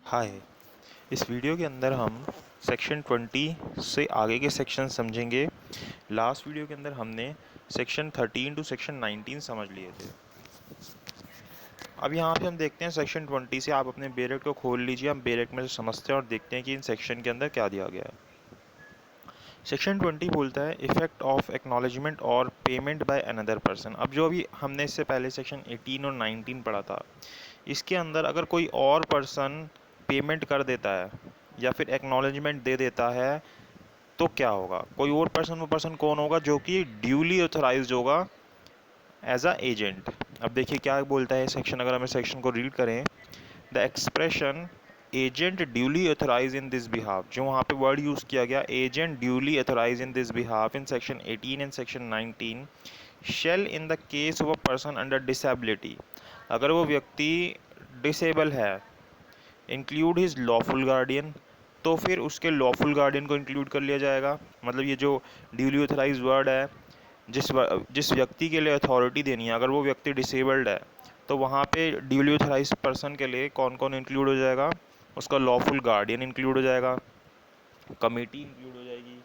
हाय। इस वीडियो के अंदर हम सेक्शन 20 से आगे के सेक्शन समझेंगे। लास्ट वीडियो के अंदर हमने सेक्शन 13 टू सेक्शन 19 समझ लिए थे। अब यहाँ पे हम देखते हैं सेक्शन 20 से। आप अपने बेरेट को खोल लीजिए, हम बेरेट में से समझते हैं और देखते हैं कि इन सेक्शन के अंदर क्या दिया गया है। सेक्शन 20 बोलता है इफेक्ट ऑफ एक्नॉलेजमेंट और पेमेंट बाय अनदर पर्सन। अब जो अभी हमने इससे पहले सेक्शन 18 और 19 पढ़ा था, इसके अंदर अगर कोई और पर्सन पेमेंट कर देता है या फिर एक्नॉलेजमेंट दे देता है तो क्या होगा। कोई और पर्सन, वो पर्सन कौन होगा? जो कि ड्यूली ऑथराइज्ड होगा एज अ एजेंट। अब देखिए क्या बोलता है सेक्शन, अगर हम सेक्शन को रीड करें, the expression agent duly authorise in this behalf, जो वहाँ पे वर्ड यूज़ किया गया agent duly authorise in this behalf in section 18 and section 19 shall in the case of a person under disability, अगर वो व्यक्ति डिसेबल है, इंक्लूड हिज लॉफुल गार्डियन, तो फिर उसके लॉफुल गार्डियन को इंक्लूड कर लिया जाएगा। मतलब ये जो ड्यूली ऑथराइज वर्ड है, जिस व्यक्ति के लिए अथॉरिटी देनी है, अगर वो व्यक्ति डिसेबल्ड है तो वहाँ पे ड्यूली ऑथराइज पर्सन के लिए कौन कौन इंक्लूड हो जाएगा? उसका लॉफुल गार्डियन इंक्लूड हो जाएगा, कमेटी इंक्लूड हो जाएगी,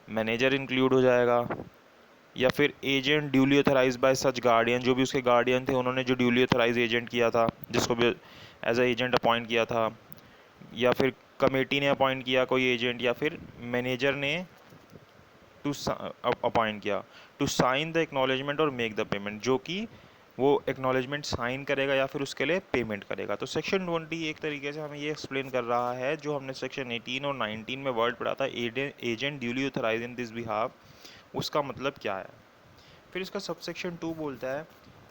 मैनेजर इंक्लूड हो जाएगा, या फिर agent duly authorise by such guardian, जो भी उसके गार्डियन थे उन्होंने जो ड्यूली ऑथराइज एजेंट किया था, जिसको भी एज अ एजेंट अपॉइंट किया था, या फिर कमेटी ने अपॉइंट किया कोई एजेंट, या फिर मैनेजर ने टू अपॉइंट किया टू साइन द एक्नॉलेजमेंट और मेक द पेमेंट, जो कि वो एक्नॉलेजमेंट साइन करेगा या फिर उसके लिए पेमेंट करेगा। तो सेक्शन 20 एक तरीके से हमें ये एक्सप्लेन कर रहा है जो हमने सेक्शन 18 और 19 में वर्ड पढ़ा था, agent duly authorise in this behalf, उसका मतलब क्या है। फिर इसका सबसेक्शन 2 बोलता है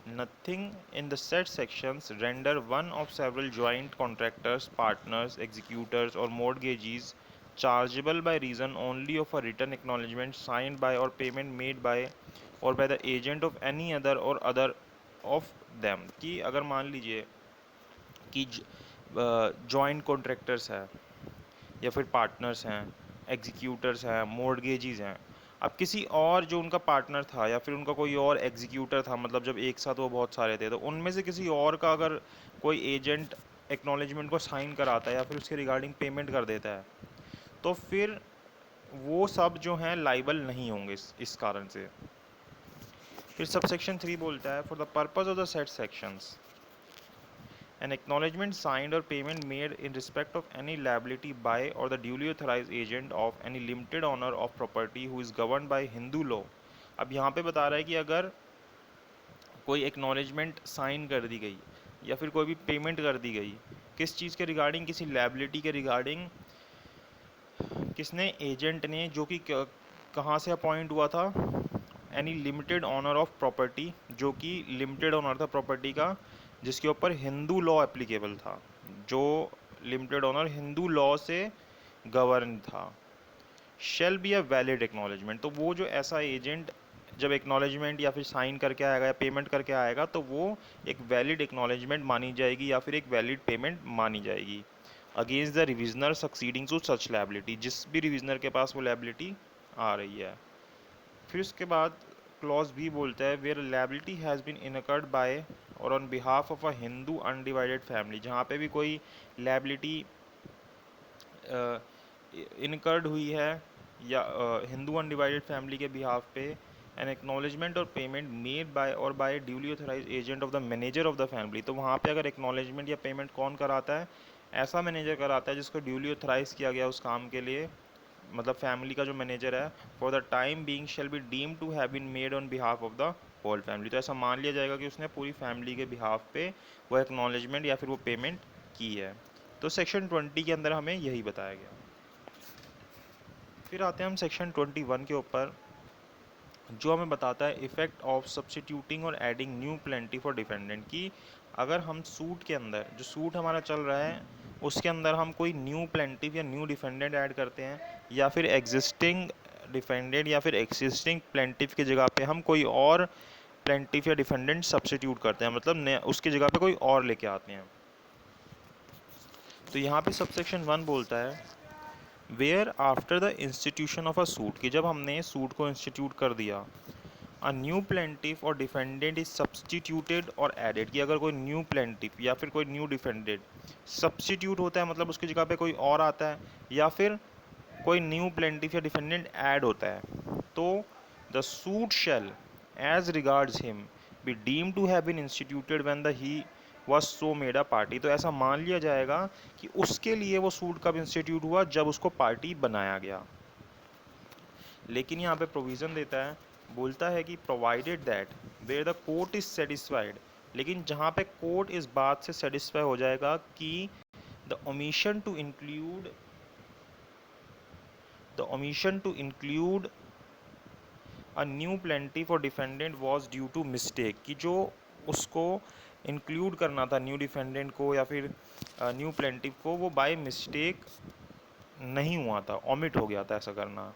nothing in the set sections render one of several joint contractors, partners, executors और mortgagees chargeable by reason only of a written acknowledgement signed by or payment made by or by the agent of any other or other of them। कि अगर मान लीजिए कि joint contractors है, या फिर partners हैं, एग्जीक्यूटर्स हैं, मोर्टगेजीज हैं, अब किसी और जो उनका पार्टनर था या फिर उनका कोई और एग्जीक्यूटर था, मतलब जब एक साथ वो बहुत सारे थे, तो उनमें से किसी और का अगर कोई एजेंट एक्नॉलेजमेंट को साइन कराता है या फिर उसके रिगार्डिंग पेमेंट कर देता है, तो फिर वो सब जो हैं लाइबल नहीं होंगे इस कारण से। फिर सबसेक्शन 3 बोलता है for the purpose of the set sections an acknowledgement signed or payment made in respect of any liability by or the duly authorized agent of any limited owner of property who is governed by Hindu law। अब यहाँ पे बता रहा है कि अगर कोई acknowledgement sign कर दी गई या फिर कोई भी पेमेंट कर दी गई, किस चीज़ के रिगार्डिंग? किसी लायबिलिटी के रिगार्डिंग। किसने? एजेंट ने, जो कि कहाँ से अपॉइंट हुआ था? Any limited owner of property, जो कि लिमिटेड ऑनर था प्रॉपर्टी का जिसके ऊपर हिंदू लॉ एप्लीकेबल था, जो लिमिटेड ऑनर हिंदू लॉ से गवर्न था। Shall be a valid acknowledgement, तो वो जो ऐसा एजेंट जब एक्नॉलेजमेंट या फिर साइन करके आएगा या पेमेंट करके आएगा तो वो एक वैलिड एक्नॉलेजमेंट मानी जाएगी या फिर एक वैलिड पेमेंट मानी जाएगी against the reversioner succeeding to such liability, जिस भी रिविजनर के पास वो लायबिलिटी आ रही है। फिर उसके बाद क्लॉज बी बोलता है where liability has been incurred by और on behalf of a Hindu undivided family, जहाँ पे भी कोई लायबिलिटी इनकर्ड हुई है या हिंदू अनडिवाइडेड फैमिली के बिहाफ पे, एन एक्नॉलेजमेंट और पेमेंट मेड बाय और by duly authorised agent of the manager of the family, तो वहाँ पे अगर एक्नॉलेजमेंट या पेमेंट कौन कराता है? ऐसा मैनेजर कराता है जिसको ड्यूली ऑथराइज किया गया उस काम के लिए, मतलब फैमिली का जो मैनेजर है, for the time being shall be deem to have been made on behalf of the whole family, तो ऐसा मान लिया जाएगा कि उसने पूरी फैमिली के बिहाफ पे वो एक्नॉलेजमेंट या फिर वो पेमेंट की है। तो सेक्शन 20 के अंदर हमें यही बताया गया। फिर आते हैं हम सेक्शन 21 के ऊपर, जो हमें बताता है इफ़ेक्ट ऑफ सब्सटीट्यूटिंग और adding new plenty for defendant, कि अगर हम सूट के अंदर, जो सूट हमारा चल रहा है उसके अंदर हम कोई न्यू प्लेंटिफ या न्यू डिफेंडेंट ऐड करते हैं, या फिर एग्जिस्टिंग डिफेंडेंट या फिर एग्जिस्टिंग प्लेंटिफ की जगह पे हम कोई और प्लेंटिफ या डिफेंडेंट सब्सटीट्यूट करते हैं, मतलब उसकी जगह पे कोई और लेके आते हैं। तो यहाँ पे सबसेक्शन 1 बोलता है where after the institution of a suit, कि जब हमने सूट को इंस्टीट्यूट कर दिया अ न्यू प्लेंटिफ और डिफेंडेंट इज सब्सटीट्यूटेड और एडेड, कि अगर कोई न्यू प्लेंटिफ या फिर कोई न्यू डिफेंडेंट सब्सटीट्यूट होता है, मतलब उसकी जगह पे कोई और आता है, या फिर कोई न्यू प्लेंटिफ या डिफेंडेंट ऐड होता है, तो the suit shall as regards him be deem to have been instituted when the he was so made a party. तो ऐसा मान लिया जाएगा कि उसके लिए वो सूट कब इंस्टीट्यूट हुआ, जब उसको पार्टी बनाया गया। लेकिन यहाँ पे प्रोविज़न देता है, बोलता है कि provided that where the court is satisfied, लेकिन जहाँ पे कोर्ट इस बात से सेटिस्फाई हो जाएगा कि the omission to include a new plaintiff और defendant was due to mistake, कि जो उसको इंक्लूड करना था न्यू डिफेंडेंट को या फिर न्यू प्लेंटिफ को, वो बाय मिस्टेक नहीं हुआ था, ऑमिट हो गया था ऐसा करना,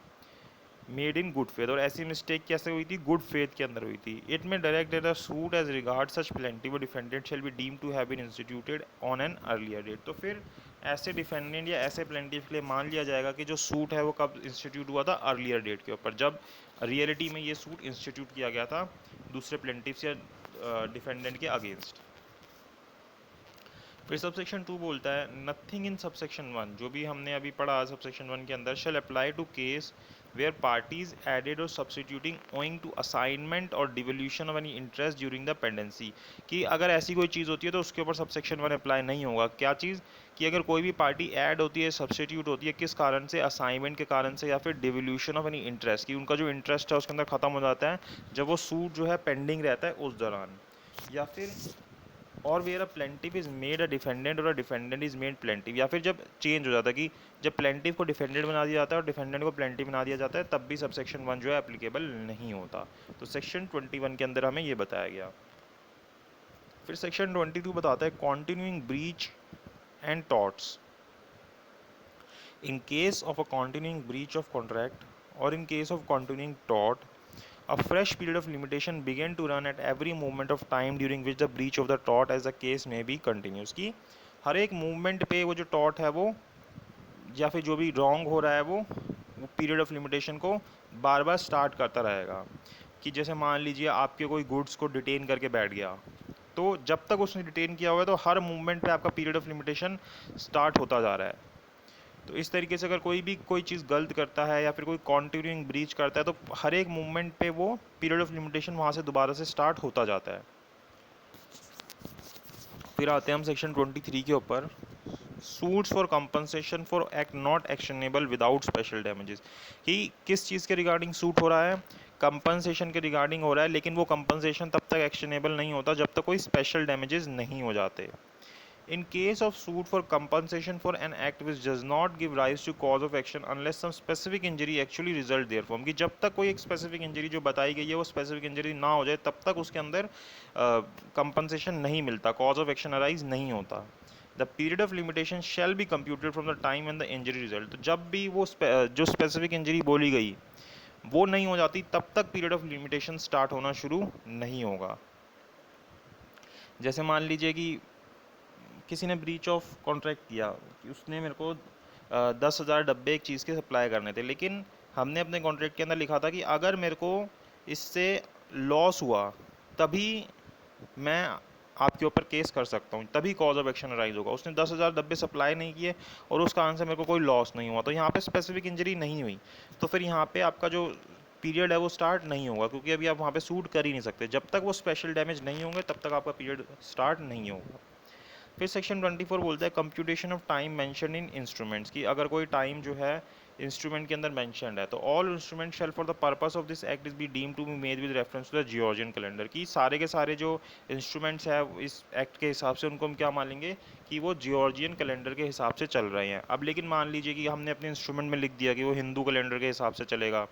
मेड इन गुड फेथ। और ऐसी मिस्टेक कैसे हुई थी, गुड फेथ के अंदर हुई थी। इट में direct the suit as regard such plaintiff defendant shall be deem to have been instituted on an earlier date. तो फिर ऐसे डिफेंडेंट या ऐसे प्लेंटिव के लिए मान लिया जाएगा कि जो सूट है वो कब इंस्टीट्यूट हुआ था, अर्लियर डेट के ऊपर, जब रियलिटी में ये सूट इंस्टीट्यूट किया गया था दूसरे प्लेंटिव्स या डिफेंडेंट के अगेंस्ट। फिर सबसेक्शन 2 बोलता है नथिंग इन सबसेक्शन 1, जो भी हमने अभी पढ़ा सबसेक्शन 1 के अंदर, shall apply to case where parties added और सब्सटीट्यूटिंग ओइंग टू असाइनमेंट और devolution of any interest during the pendency, कि अगर ऐसी कोई चीज़ होती है तो उसके ऊपर सबसेक्शन 1 अप्लाई नहीं होगा। क्या चीज़, कि अगर कोई भी पार्टी ऐड होती है, सब्सटीट्यूट होती है, किस कारण से, असाइनमेंट के कारण से या फिर डिवोल्यूशन ऑफ एनी इंटरेस्ट, कि उनका जो इंटरेस्ट है उसके अंदर ख़त्म हो जाता है जब वो सूट जो है पेंडिंग रहता है उस दौरान, या फिर or where a plaintiff is made a defendant or a defendant is made plaintiff, या फिर जब चेंज हो जाता है कि जब प्लेंटिव को डिफेंडेंट बना दिया जाता है और डिफेंडेंट को प्लेंटिव बना दिया जाता है, तब भी सबसेक्शन 1 जो है एप्लीकेबल नहीं होता। तो सेक्शन 21 के अंदर हमें ये बताया गया। फिर सेक्शन 22 बताता है continuing breach and torts. In case of a continuing breach of contract और in case of continuing tort, a fresh period of limitation began to run at every moment of time during which the breach of the tort as the case may be continues, कि हर एक movement पे वो जो taught है वो या फिर जो भी रॉन्ग हो रहा है वो पीरियड ऑफ लिमिटेशन को बार बार स्टार्ट करता रहेगा। कि जैसे मान लीजिए आपके कोई गुड्स को डिटेन करके बैठ गया, तो जब तक उसने डिटेन किया हुआ है तो हर मूवमेंट पे आपका पीरियड ऑफ लिमिटेशन स्टार्ट होता जा रहा है। तो इस तरीके से अगर कोई भी कोई चीज़ गलत करता है या फिर कोई कॉन्टिन्यूइंग ब्रीच करता है, तो हर एक मूवमेंट पे वो पीरियड ऑफ लिमिटेशन वहाँ से दोबारा से स्टार्ट होता जाता है। फिर आते हैं हम सेक्शन 23 के ऊपर, suits for compensation for act not actionable without special damages, कि किस चीज़ के रिगार्डिंग सूट हो रहा है, कंपनसेशन के रिगार्डिंग हो रहा है, लेकिन वो कंपनसेशन तब तक एक्शनेबल नहीं होता जब तक कोई स्पेशल डैमेजेस नहीं हो जाते। In case of suit for compensation for an act which does not give rise to cause of action unless some specific injury actually result therefrom, कि जब तक कोई एक स्पेसिफिक इंजरी जो बताई गई है वो स्पेसिफिक इंजरी ना हो जाए तब तक उसके अंदर कंपनसेशन नहीं मिलता, कॉज ऑफ एक्शन अराइज नहीं होता। The period of limitation shall be computed from the time and the injury result, तो जब भी वो जो स्पेसिफिक इंजरी बोली गई वो नहीं हो जाती तब तक पीरियड ऑफ लिमिटेशन स्टार्ट होना शुरू नहीं होगा। जैसे मान लीजिए कि किसी ने ब्रीच ऑफ कॉन्ट्रैक्ट किया कि उसने मेरे को 10,000 डब्बे एक चीज़ के सप्लाई करने थे, लेकिन हमने अपने कॉन्ट्रैक्ट के अंदर लिखा था कि अगर मेरे को इससे लॉस हुआ तभी मैं आपके ऊपर केस कर सकता हूँ, तभी कॉज ऑफ एक्शन अराइज होगा। उसने 10,000 डब्बे सप्लाई नहीं किए और उस कारण से मेरे को कोई लॉस नहीं हुआ, तो यहाँ पे स्पेसिफिक इंजरी नहीं हुई, तो फिर यहाँ पे आपका जो पीरियड है वो स्टार्ट नहीं होगा, क्योंकि अभी आप वहाँ पे सूट कर ही नहीं सकते। जब तक वो स्पेशल डैमेज नहीं होंगे तब तक आपका पीरियड स्टार्ट नहीं होगा। फिर सेक्शन 24 बोलता है computation of time mention in instruments, की अगर कोई टाइम जो है इंस्ट्रूमेंट के अंदर मेंशनड है, तो all instrument shall for the purpose of this act is be deem to be made with reference to the जियोर्जियन कैलेंडर, की सारे के सारे जो इंस्ट्रूमेंट्स है इस एक्ट के हिसाब से उनको हम क्या मान लेंगे कि वो जियोर्जियन कैलेंडर के हिसाब से चल रहे हैं। अब लेकिन मान लीजिए कि हमने अपने इंस्ट्रूमेंट में लिख दिया कि वो हिंदू कैलेंडर के हिसाब से चलेगा,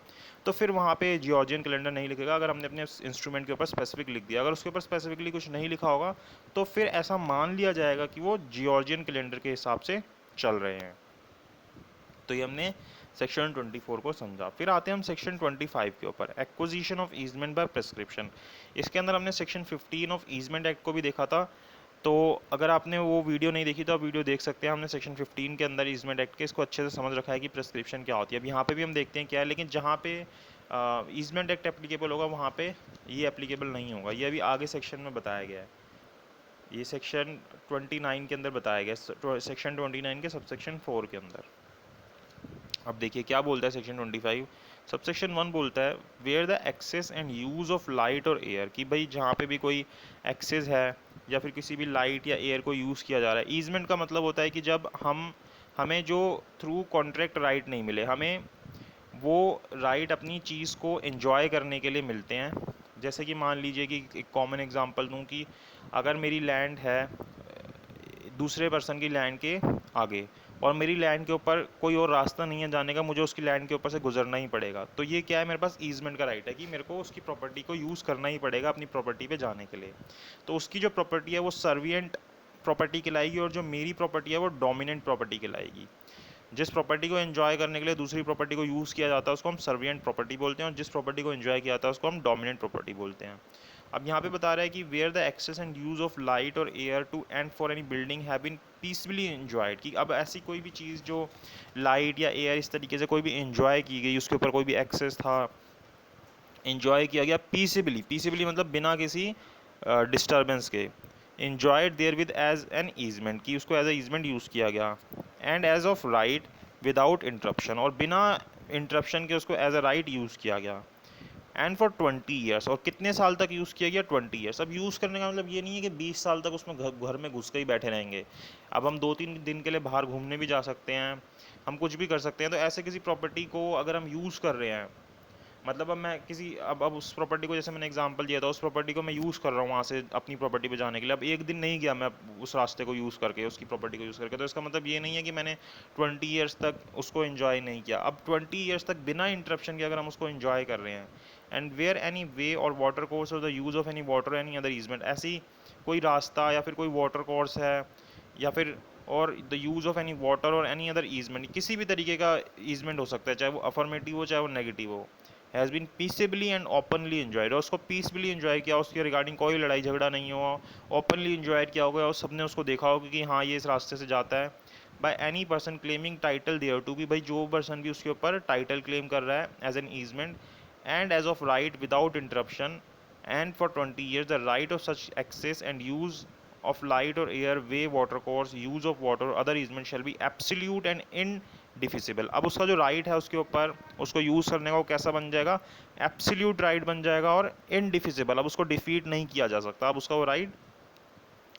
तो फिर वहाँ पे जियोर्जियन कैलेंडर नहीं लिखेगा। अगर हमने अपने इंस्ट्रूमेंट के ऊपर स्पेसिफिक लिख दिया, अगर उसके ऊपर स्पेसिफिकली कुछ नहीं लिखा होगा तो फिर ऐसा मान लिया जाएगा कि वो जियोर्जियन कैलेंडर के हिसाब से चल रहे हैं। तो ये हमने सेक्शन 24 को समझा। फिर आते हैं हम सेक्शन 25 के ऊपर, acquisition of easement by prescription. इसके अंदर हमने सेक्शन 15 ऑफ ईजमेंट एक्ट को भी देखा था, तो अगर आपने वो वीडियो नहीं देखी तो आप वीडियो देख सकते हैं। हमने सेक्शन 15 के अंदर ईजमेंट एक्ट के इसको अच्छे से समझ रखा है कि प्रिस्क्रिप्शन क्या होती है। अब यहाँ पे भी हम देखते हैं क्या है, लेकिन जहाँ पे ईजमेंट एक्ट एप्लीकेबल होगा वहाँ पे ये एप्लीकेबल नहीं होगा। ये अभी आगे सेक्शन में बताया गया है, ये सेक्शन 29 के अंदर बताया गया है, सेक्शन 29 के सबसेक्शन 4 के अंदर। अब देखिए क्या बोलता है सेक्शन 25। सबसेक्शन 1 बोलता है where the access and use of light और एयर, कि भाई जहाँ पे भी कोई एक्सेस है या फिर किसी भी लाइट या एयर को यूज़ किया जा रहा है। ईजमेंट का मतलब होता है कि जब हमें जो थ्रू कॉन्ट्रैक्ट राइट नहीं मिले, हमें वो राइट अपनी चीज़ को एंजॉय करने के लिए मिलते हैं। जैसे कि मान लीजिए कि एक कॉमन एग्जांपल दूं कि अगर मेरी लैंड है दूसरे पर्सन की लैंड के आगे, और मेरी लैंड के ऊपर कोई और रास्ता नहीं है जाने का, मुझे उसकी लैंड के ऊपर से गुजरना ही पड़ेगा, तो ये क्या है, मेरे पास ईजमेंट का राइट है कि मेरे को उसकी प्रॉपर्टी को यूज़ करना ही पड़ेगा अपनी प्रॉपर्टी पे जाने के लिए। तो उसकी जो प्रॉपर्टी है वो सर्विएंट प्रॉपर्टी कहलाएगी, और जो मेरी प्रॉपर्टी है वो डोमिनेंट प्रॉपर्टी कहलाएगी। जिस प्रॉपर्टी को एंजॉय करने के लिए दूसरी प्रॉपर्टी को यूज़ किया जाता है उसको हम सर्विएंट प्रॉपर्टी बोलते हैं, और जिस प्रॉपर्टी को एंजॉय किया जाता है उसको हम डोमिनेंट प्रॉपर्टी बोलते हैं। अब यहाँ पे बता रहा है कि where the access and use of light और air to and for any building have been peacefully enjoyed, कि अब ऐसी कोई भी चीज़ जो लाइट या एयर इस तरीके से कोई भी एंजॉय की गई, उसके ऊपर कोई भी एक्सेस था, एंजॉय किया गया पीसफुली, पीसफुली मतलब बिना किसी डिस्टर्बेंस के, enjoyed therewith as an easement, कि उसको एज ए ईजमेंट यूज़ किया गया, and as of right without interruption, और बिना इंटरप्शन के उसको एज अ राइट यूज़ किया गया, एंड फॉर 20 ईयर्स, और कितने साल तक यूज़ किया गया, 20 ईयर्स। अब यूज़ करने का मतलब ये नहीं है कि 20 साल तक उसमें घर में घुस के ही बैठे रहेंगे। अब हम 2-3 दिन के लिए बाहर घूमने भी जा सकते हैं, हम कुछ भी कर सकते हैं। तो ऐसे किसी प्रॉपर्टी को अगर हम यूज़ कर रहे हैं, मतलब अब मैं किसी अब उस प्रॉपर्टी को, जैसे मैंने एग्जांपल दिया था, उस प्रॉपर्टी को मैं यूज़ कर रहा हूँ वहाँ से अपनी प्रॉपर्टी पे जाने के लिए। अब एक दिन नहीं गया मैं उस रास्ते को यूज़ करके, उसकी प्रॉपर्टी को यूज़ करके, तो इसका मतलब ये नहीं है कि मैंने 20 ईयर्स तक उसको एंजॉय नहीं किया। अब 20 ईयर्स तक बिना इंटरप्शन के अगर हम उसको एंजॉय कर रहे हैं, एंड वेयर एनी वे और वाटर कोर्स और the use of any water any other easement, ऐसी कोई रास्ता या फिर कोई वाटर कोर्स है, या फिर और the use of any water और एनी अदर ईजमेंट, किसी भी तरीके का ईजमेंट हो सकता है, चाहे वो अफर्मेटिव हो चाहे वो नेगेटिव हो, has been peacefully and openly enjoyed, और उसको पीसफुली एंजॉय किया, उसके रिगार्डिंग कोई लड़ाई झगड़ा नहीं हुआ, ओपनली एंजॉयड किया होगा और सबने उसको देखा होगा कि हाँ ये इस रास्ते से जाता है, by any person claiming title thereto, भी भाई जो पर्सन भी उसके ऊपर टाइटल क्लेम कर रहा है as an easement, and as of right without interruption, and for 20 years the right of such access and use of light or air way water course use of water or other easement shall be absolute and indefeasible। अब उसका जो right है उसके ऊपर उसको use करने का वो कैसा बन जाएगा, एब्सोल्यूट राइट बन जाएगा, और इनडिफिजिबल, अब उसको डिफीट नहीं किया जा सकता, अब उसका वो राइट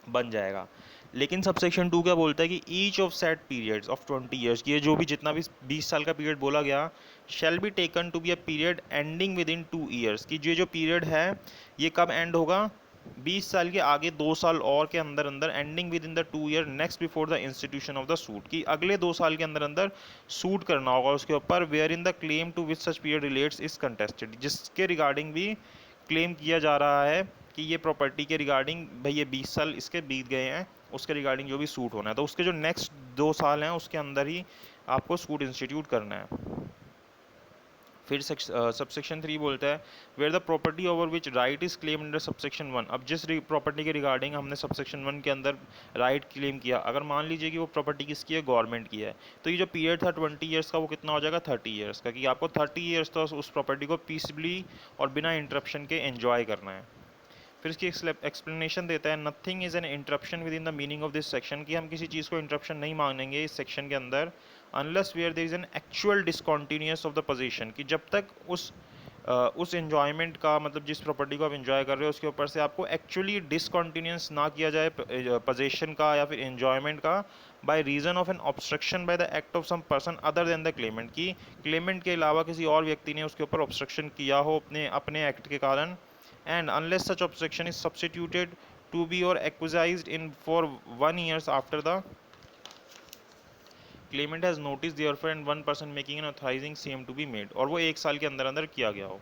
बन जाएगा। लेकिन सबसेक्शन 2 क्या बोलता है कि each of set periods of 20 years, ये जो भी जितना भी 20 साल का पीरियड बोला गया, shall be taken to be a period ending within 2 years, कि ये जो पीरियड है ये कब एंड होगा, 20 साल के आगे 2 साल और के अंदर अंदर, ending with in the 2 year next before the institution of the suit, कि अगले 2 साल के अंदर अंदर सूट करना होगा उसके ऊपर, where in the claim to which such period relates is contested, जिसके रिगार्डिंग भी क्लेम किया जा रहा है कि ये प्रॉपर्टी के रिगार्डिंग भाई ये 20 साल इसके बीत गए हैं, उसके रिगार्डिंग जो भी सूट होना है, तो उसके जो नेक्स्ट 2 साल हैं उसके अंदर ही आपको सूट इंस्टीट्यूट करना है। फिर सबसेक्शन 3 बोलता है where the property over which right is claim under subsection 1। अब जिस प्रॉपर्टी के रिगार्डिंग हमने सबसेक्शन 1 के अंदर राइट क्लेम किया, अगर मान लीजिए कि वो प्रॉपर्टी किसकी है, गवर्नमेंट की है, तो ये जो पीरियड था 20 ईयर्स का वो कितना हो जाएगा, 30 ईयर्स का, कि आपको 30 ईयर्स तो उस प्रॉपर्टी को पीसफुली और बिना इंटरप्शन के एंजॉय करना है। फिर इसकी एक्सप्लेनेशन देता है nothing is an interruption with in the meaning of this section, कि हम किसी चीज़ को इंटरप्शन नहीं मानेंगे इस सेक्शन के अंदर, unless where there is an actual discontinuous of the position, कि जब तक उस एन्जॉयमेंट का मतलब जिस प्रॉपर्टी को आप एंजॉय कर रहे हो उसके ऊपर से आपको एक्चुअली डिसकॉन्टीन्यूस ना किया जाए पोजीशन का या फिर एन्जॉयमेंट का, by reason of an obstruction by the act of some person other than the claimant, की क्लेमेंट के अलावा किसी और व्यक्ति ने उसके ऊपर ऑब्स्ट्रक्शन किया हो अपने अपने एक्ट के कारण, and unless such obstruction is substituted to be or acquiesced in for 1 years after the claimant has noticed therefore and one person making and authorizing same to be made, और वो 1 साल के अंदर अंदर किया गया हो।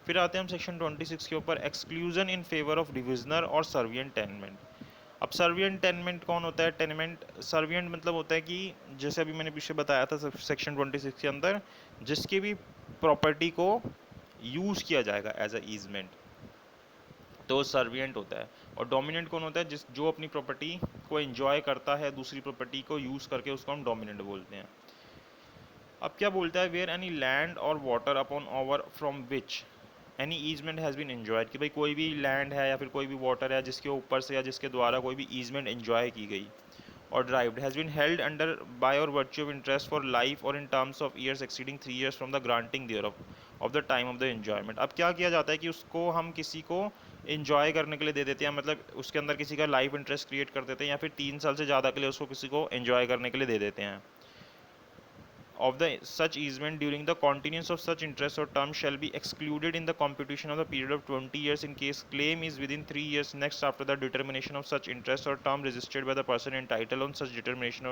फिर आते हैं हम सेक्शन 26 के ऊपर, एक्सक्लूजन इन फेवर ऑफ डिविजनर और सर्वियंट टेनमेंट। अब सर्वियंट टेनमेंट कौन होता है, टेनमेंट सर्वियंट मतलब होता है कि जैसे अभी मैंने पीछे बताया था सेक्शन 26 के अंदर, जिसकी भी प्रॉपर्टी को यूज़ किया जाएगा एज अ ईजमेंट, तो सर्विएंट होता है। और डोमिनेंट कौन होता है, जिस जो अपनी प्रॉपर्टी को एंजॉय करता है दूसरी प्रॉपर्टी को यूज़ करके, उसको हम डोमिनेंट बोलते हैं। अब क्या बोलता है, where any land or water upon over from which any easement has been enjoyed, कि भाई कोई भी लैंड है या फिर कोई भी वाटर है जिसके ऊपर से या जिसके द्वारा कोई भी ईजमेंट एंजॉय की गई और derived has been held under by और virtue of interest for life और in terms of years exceeding 3 years from the granting thereof the time of the enjoyment. अब क्या किया जाता है कि उसको हम किसी को एंजॉय करने के लिए दे देते हैं, मतलब उसके अंदर किसी का लाइफ इंटरेस्ट क्रिएट कर देते हैं या फिर 3 साल से ज़्यादा के लिए उसको किसी को एंजॉय करने के लिए दे देते हैं। Of the such easement during the continuance of such interest or term shall be excluded in the computation of the period of 20 years in case claim is within 3 years next after the determination of such interest or term registered by the person entitled on such determination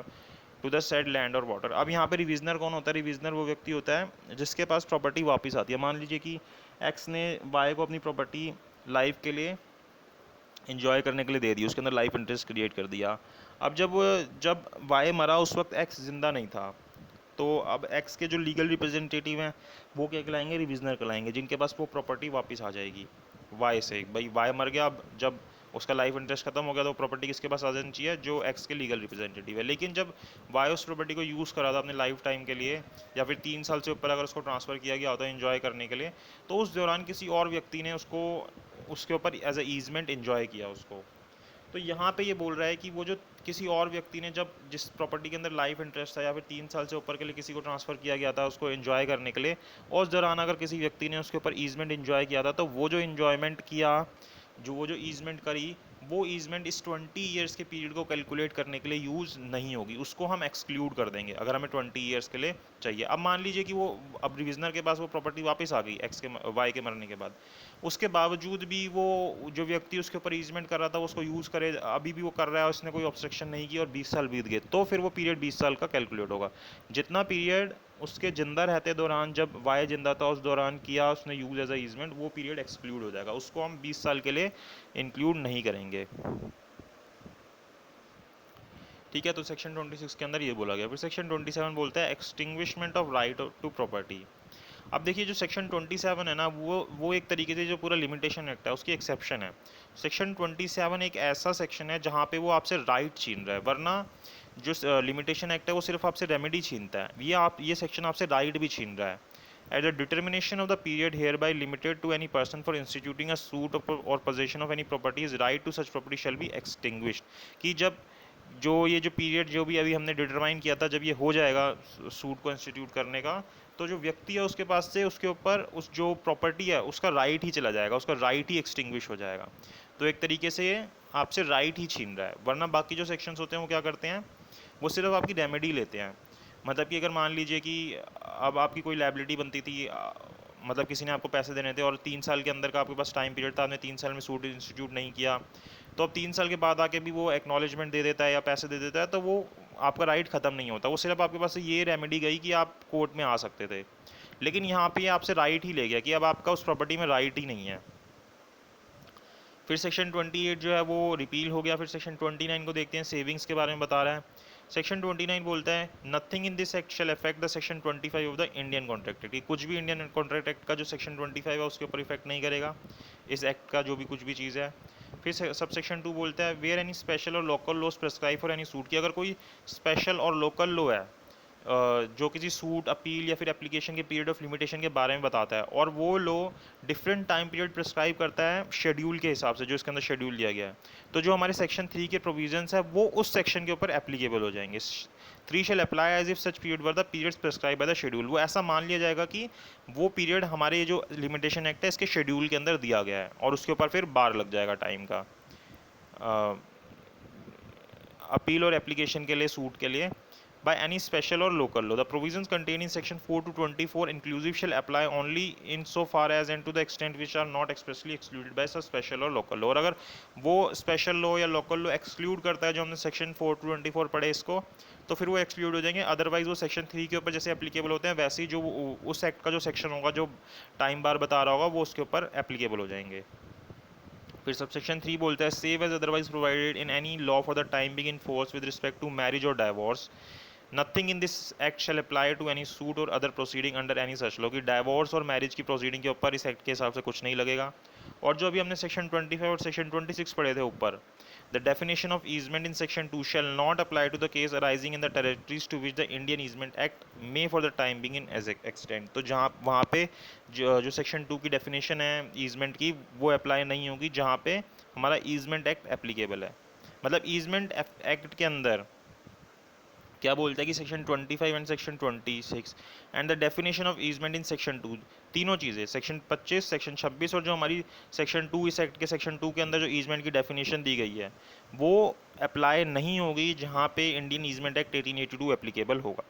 to the said land or water। अब यहाँ पे रिविजनर कौन होता है? रिविजनर वो व्यक्ति होता है जिसके पास प्रॉपर्टी वापस आती है। मान लीजिए कि एक्स ने वाई को अपनी प्रॉपर्टी लाइफ के लिए इंजॉय करने के लिए दे दी, उसके अंदर लाइफ इंटरेस्ट क्रिएट कर दिया। अब जब वाई मरा उस वक्त एक्स जिंदा नहीं था, तो अब एक्स के जो लीगल रिप्रेजेंटेटिव हैं वो क्या कहलाएंगे? रिविजनर कहलाएंगे, जिनके पास वो प्रॉपर्टी वापस आ जाएगी वाई से। भाई वाई मर गया, अब जब उसका लाइफ इंटरेस्ट खत्म हो गया तो प्रॉपर्टी किसके पास आ जानी चाहिए? जो एक्स के लीगल रिप्रेजेंटेटिव है। लेकिन जब वाई उस प्रॉपर्टी को यूज़ करा था अपने लाइफ टाइम के लिए या फिर 3 साल से ऊपर अगर उसको ट्रांसफ़र किया गया होता है इन्जॉय करने के लिए, तो उस दौरान किसी और व्यक्ति ने उसको उसके ऊपर एज ए ईजमेंट इन्जॉय किया उसको। तो यहाँ पे ये बोल रहा है कि वो जो किसी और व्यक्ति ने जब जिस प्रॉपर्टी के अंदर लाइफ इंटरेस्ट था या फिर 3 साल से ऊपर के लिए किसी को ट्रांसफ़र किया गया था उसको एंजॉय करने के लिए, और उस दौरान अगर किसी व्यक्ति ने उसके ऊपर ईजमेंट एंजॉय किया था, तो वो जो इन्जॉयमेंट किया, वो जो ईजमेंट करी, वो ईजमेंट इस 20 ईयर्स के पीरियड को कैलकुलेट करने के लिए यूज़ नहीं होगी, उसको हम एक्सक्लूड कर देंगे अगर हमें 20 ईयर्स के लिए चाहिए। अब मान लीजिए कि वो अब रिविजनर के पास वो प्रॉपर्टी वापस आ गई एक्स के वाई के मरने के बाद, उसके बावजूद भी वो जो व्यक्ति उसके ऊपर ईजमेंट कर रहा था वो उसको यूज़ करे, अभी भी वो कर रहा है, उसने कोई ऑब्स्ट्रक्शन नहीं की और 20 साल बीत गए, तो फिर वो पीरियड 20 साल का कैलकुलेट होगा। जितना पीरियड उसके जिंदा रहते दौरान, जब वाई जिंदा था उस दौरान किया उसने यूज एज अ ईजमेंट, वो पीरियड एक्सक्लूड हो जाएगा, उसको हम 20 साल के लिए इंक्लूड नहीं करेंगे। ठीक है, तो सेक्शन 26 के अंदर ये बोला गया। फिर सेक्शन 27 बोलता है extinguishment of right to property. अब देखिए जो सेक्शन 27 है ना, वो एक तरीके से जो पूरा लिमिटेशन एक्ट है उसकी एक्सेप्शन है। सेक्शन 27 एक ऐसा सेक्शन है जहाँ पे वो आपसे राइट छीन रहा है, वरना जो लिमिटेशन एक्ट है वो सिर्फ आपसे रेमेडी छीनता है, ये सेक्शन आपसे राइट भी छीन रहा है। At the determination of the period hereby limited to any person for instituting a suit or possession of any property, his right to such property shall be extinguished। कि जब ये जो पीरियड जो भी अभी हमने डिटरमाइन किया था, जब ये हो जाएगा सूट को इंस्टीट्यूट करने का, तो जो व्यक्ति है उसके पास से उसके ऊपर उस जो प्रॉपर्टी है उसका राइट ही चला जाएगा, उसका राइट ही एक्सटिंग्विश हो जाएगा। तो एक तरीके से आपसे राइट ही छीन रहा है, वरना बाकी जो सेक्शंस होते हैं वो क्या करते हैं? वो सिर्फ आपकी रेमेडी लेते हैं। मतलब कि अगर मान लीजिए कि अब आपकी कोई लाइबिलिटी बनती थी, मतलब किसी ने आपको पैसे देने थे और 3 साल के अंदर का आपके पास टाइम पीरियड था, आपने 3 साल में सूट इंस्टीट्यूट नहीं किया, तो अब 3 साल के बाद आके भी वो एक्नॉलेजमेंट दे देता है या पैसे दे देता है, तो वो आपका राइट ख़त्म नहीं होता, वो सिर्फ आपके पास से ये रेमेडी गई कि आप कोर्ट में आ सकते थे। लेकिन यहाँ पे आपसे राइट ही ले गया कि अब आपका उस प्रॉपर्टी में राइट ही नहीं है। फिर सेक्शन 28 जो है वो रिपील हो गया। फिर सेक्शन 29 को देखते हैं, सेविंग्स के बारे में बता रहा है। सेक्शन 29 बोलता है nothing in this act shell affect the section 25 of the Indian contract act. कुछ भी इंडियन कॉन्ट्रैक्ट एक्ट का जो सेक्शन 25 है उसके ऊपर इफेक्ट नहीं करेगा इस एक्ट का जो भी कुछ भी चीज़ है। फिर सब सेक्शन 2 बोलता है where any special or local laws prescribe for any suit, की अगर कोई स्पेशल और लोकल लॉ है जो किसी सूट, अपील या फिर एप्लीकेशन के पीरियड ऑफ लिमिटेशन के बारे में बताता है, और वो लो डिफरेंट टाइम पीरियड प्रिस्क्राइब करता है शेड्यूल के हिसाब से जो इसके अंदर शेड्यूल दिया गया है, तो जो हमारे सेक्शन 3 के प्रोविजंस है वो उस सेक्शन के ऊपर एप्लीकेबल हो जाएंगे। 3 shall apply as if such period were the periods prescribe by the schedule. वो ऐसा मान लिया जाएगा कि वो पीरियड हमारे जो लिमिटेशन एक्ट है इसके शेड्यूल के अंदर दिया गया है, और उसके ऊपर फिर बार लग जाएगा टाइम का। अपील और एप्लीकेशन के लिए, सूट के लिए, by any special or local law. The provisions contained in section 4 to 24 inclusive shall apply only in so far as and to the extent which are not expressly excluded by such special or local law। और अगर वो special law या local law exclude करता है जो हमने section 4 to 24 पढ़े इसको, तो फिर वो exclude हो जाएंगे। अदरवाइज वो section 3 के ऊपर जैसे applicable होते हैं वैसे ही जो उस एक्ट का जो सेक्शन होगा, जो टाइम बार बता रहा होगा, वो उसके ऊपर applicable हो जाएंगे। फिर सबसेक्शन 3 बोलता है save as otherwise provided in any law for the time being in force with respect to marriage और divorce, nothing in this act shall apply to any suit और other proceeding under any such law. कि divorce और marriage की proceeding के ऊपर इस act के हिसाब से कुछ नहीं लगेगा। और जो अभी हमने सेक्शन 25 और सेक्शन 26 पढ़े थे ऊपर, the definition of easement in section 2 shall not apply to the case arising in the territories to which the Indian easement act may for the time being in as extend. तो जहाँ वहाँ पे जो section 2 की definition है easement की, वो apply नहीं होगी जहाँ पे हमारा ईजमेंट एक्ट एप्लीकेबल है। मतलब ईजमेंट एक्ट के अंदर क्या बोलता है कि section 25 and section 26 and the definition of easement in section 2, तीनों चीज़ें सेक्शन 25, सेक्शन 26 और जो हमारी सेक्शन 2 इस एक्ट के सेक्शन 2 के अंदर जो ईजमेंट की डेफिनेशन दी गई है वो अप्लाई नहीं होगी जहाँ पे इंडियन ईजमेंट एक्ट 1882 एप्लीकेबल होगा।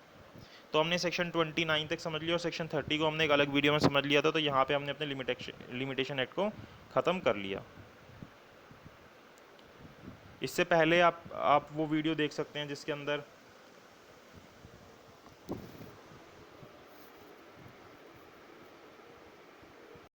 तो हमने सेक्शन 29 तक समझ लिया और सेक्शन 30 को हमने एक अलग वीडियो में समझ लिया था। तो यहाँ पे हमने अपने लिमिटेशन एक्ट को ख़त्म कर लिया। इससे पहले आप वो वीडियो देख सकते हैं जिसके अंदर